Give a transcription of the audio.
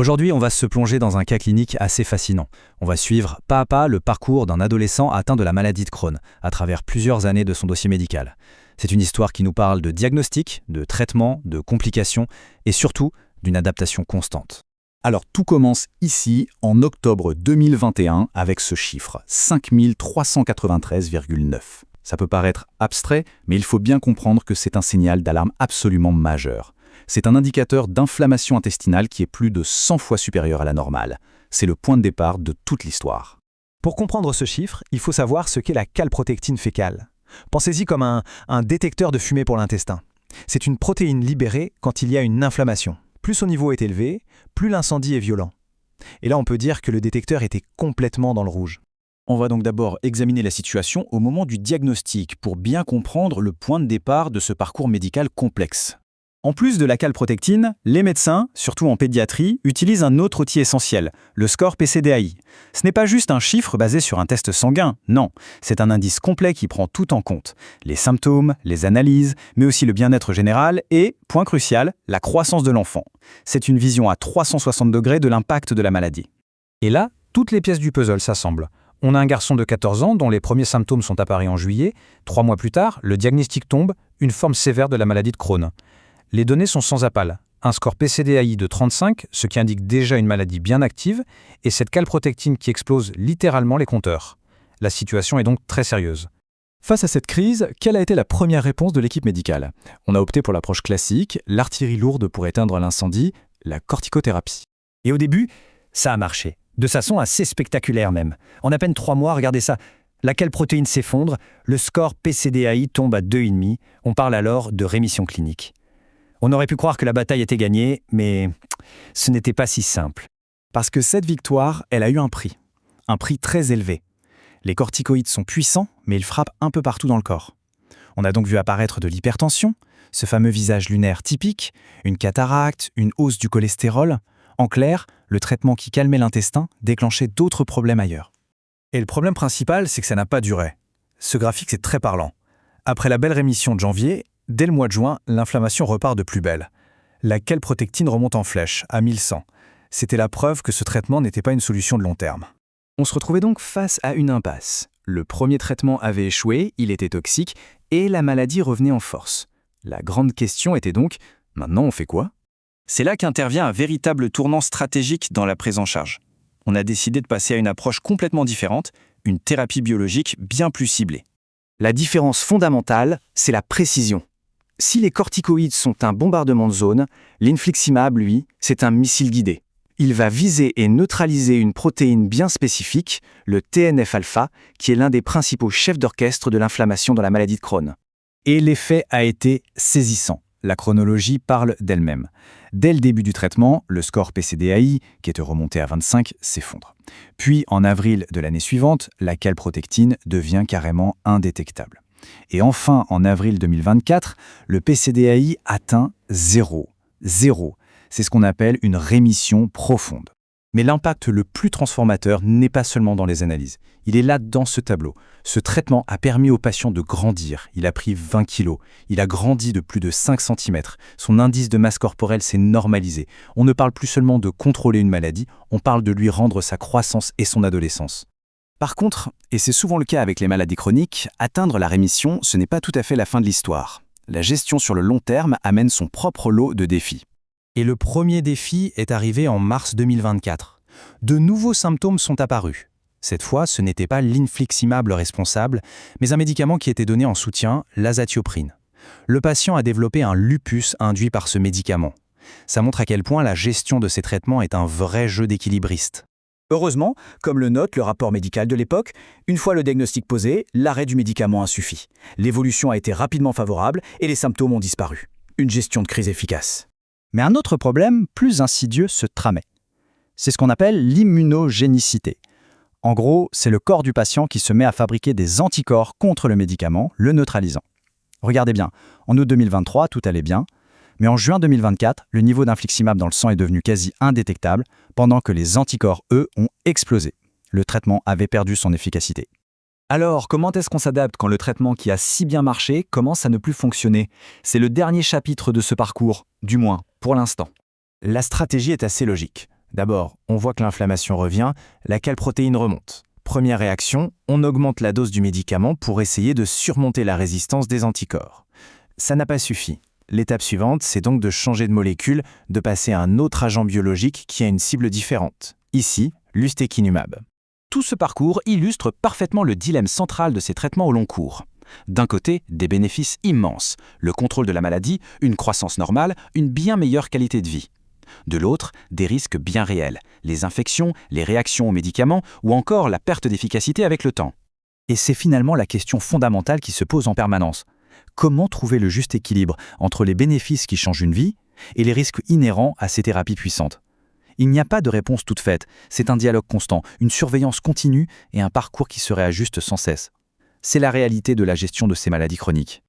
Aujourd'hui, on va se plonger dans un cas clinique assez fascinant. On va suivre pas à pas le parcours d'un adolescent atteint de la maladie de Crohn, à travers plusieurs années de son dossier médical. C'est une histoire qui nous parle de diagnostic, de traitement, de complications et surtout d'une adaptation constante. Alors tout commence ici, en octobre 2021, avec ce chiffre, 5393,9. Ça peut paraître abstrait, mais il faut bien comprendre que c'est un signal d'alarme absolument majeur. C'est un indicateur d'inflammation intestinale qui est plus de 100 fois supérieur à la normale. C'est le point de départ de toute l'histoire. Pour comprendre ce chiffre, il faut savoir ce qu'est la calprotectine fécale. Pensez-y comme un détecteur de fumée pour l'intestin. C'est une protéine libérée quand il y a une inflammation. Plus son niveau est élevé, plus l'incendie est violent. Et là, on peut dire que le détecteur était complètement dans le rouge. On va donc d'abord examiner la situation au moment du diagnostic pour bien comprendre le point de départ de ce parcours médical complexe. En plus de la calprotectine, les médecins, surtout en pédiatrie, utilisent un autre outil essentiel, le score PCDAI. Ce n'est pas juste un chiffre basé sur un test sanguin, non, c'est un indice complet qui prend tout en compte. Les symptômes, les analyses, mais aussi le bien-être général et, point crucial, la croissance de l'enfant. C'est une vision à 360 degrés de l'impact de la maladie. Et là, toutes les pièces du puzzle s'assemblent. On a un garçon de 14 ans dont les premiers symptômes sont apparus en juillet. 3 mois plus tard, le diagnostic tombe, une forme sévère de la maladie de Crohn. Les données sont sans appel. Un score PCDAI de 35, ce qui indique déjà une maladie bien active, et cette calprotectine qui explose littéralement les compteurs. La situation est donc très sérieuse. Face à cette crise, quelle a été la première réponse de l'équipe médicale? On a opté pour l'approche classique, l'artillerie lourde pour éteindre l'incendie, la corticothérapie. Et au début, ça a marché. De façon assez spectaculaire même. En à peine 3 mois, regardez ça. La calprotéine s'effondre, le score PCDAI tombe à 2,5. On parle alors de rémission clinique. On aurait pu croire que la bataille était gagnée, mais ce n'était pas si simple. Parce que cette victoire, elle a eu un prix très élevé. Les corticoïdes sont puissants, mais ils frappent un peu partout dans le corps. On a donc vu apparaître de l'hypertension, ce fameux visage lunaire typique, une cataracte, une hausse du cholestérol. En clair, le traitement qui calmait l'intestin déclenchait d'autres problèmes ailleurs. Et le problème principal, c'est que ça n'a pas duré. Ce graphique, c'est très parlant. Après la belle rémission de janvier, dès le mois de juin, l'inflammation repart de plus belle. La calprotectine remonte en flèche, à 1100. C'était la preuve que ce traitement n'était pas une solution de long terme. On se retrouvait donc face à une impasse. Le premier traitement avait échoué, il était toxique, et la maladie revenait en force. La grande question était donc, maintenant on fait quoi? C'est là qu'intervient un véritable tournant stratégique dans la prise en charge. On a décidé de passer à une approche complètement différente, une thérapie biologique bien plus ciblée. La différence fondamentale, c'est la précision. Si les corticoïdes sont un bombardement de zone, l'infliximab, lui, c'est un missile guidé. Il va viser et neutraliser une protéine bien spécifique, le TNF-alpha, qui est l'un des principaux chefs d'orchestre de l'inflammation dans la maladie de Crohn. Et l'effet a été saisissant. La chronologie parle d'elle-même. Dès le début du traitement, le score PCDAI, qui était remonté à 25, s'effondre. Puis, en avril de l'année suivante, la calprotectine devient carrément indétectable. Et enfin, en avril 2024, le PCDAI atteint 0. 0. C'est ce qu'on appelle une rémission profonde. Mais l'impact le plus transformateur n'est pas seulement dans les analyses. Il est là dans ce tableau. Ce traitement a permis au patient de grandir. Il a pris 20 kilos. Il a grandi de plus de 5 cm. Son indice de masse corporelle s'est normalisé. On ne parle plus seulement de contrôler une maladie, on parle de lui rendre sa croissance et son adolescence. Par contre, et c'est souvent le cas avec les maladies chroniques, atteindre la rémission, ce n'est pas tout à fait la fin de l'histoire. La gestion sur le long terme amène son propre lot de défis. Et le premier défi est arrivé en mars 2024. De nouveaux symptômes sont apparus. Cette fois, ce n'était pas l'infliximab le responsable, mais un médicament qui était donné en soutien, l'azatioprine. Le patient a développé un lupus induit par ce médicament. Ça montre à quel point la gestion de ces traitements est un vrai jeu d'équilibriste. Heureusement, comme le note le rapport médical de l'époque, une fois le diagnostic posé, l'arrêt du médicament a suffi. L'évolution a été rapidement favorable et les symptômes ont disparu. Une gestion de crise efficace. Mais un autre problème, plus insidieux, se tramait. C'est ce qu'on appelle l'immunogénicité. En gros, c'est le corps du patient qui se met à fabriquer des anticorps contre le médicament, le neutralisant. Regardez bien, en août 2023, tout allait bien, mais en juin 2024, le niveau d'infliximab dans le sang est devenu quasi indétectable, pendant que les anticorps, eux, ont explosé. Le traitement avait perdu son efficacité. Alors, comment est-ce qu'on s'adapte quand le traitement qui a si bien marché commence à ne plus fonctionner? C'est le dernier chapitre de ce parcours, du moins pour l'instant. La stratégie est assez logique. D'abord, on voit que l'inflammation revient, la calprotéine remonte. Première réaction, on augmente la dose du médicament pour essayer de surmonter la résistance des anticorps. Ça n'a pas suffi. L'étape suivante, c'est donc de changer de molécule, de passer à un autre agent biologique qui a une cible différente. Ici, l'ustekinumab. Tout ce parcours illustre parfaitement le dilemme central de ces traitements au long cours. D'un côté, des bénéfices immenses, le contrôle de la maladie, une croissance normale, une bien meilleure qualité de vie. De l'autre, des risques bien réels, les infections, les réactions aux médicaments ou encore la perte d'efficacité avec le temps. Et c'est finalement la question fondamentale qui se pose en permanence. Comment trouver le juste équilibre entre les bénéfices qui changent une vie et les risques inhérents à ces thérapies puissantes? Il n'y a pas de réponse toute faite, c'est un dialogue constant, une surveillance continue et un parcours qui se réajuste sans cesse. C'est la réalité de la gestion de ces maladies chroniques.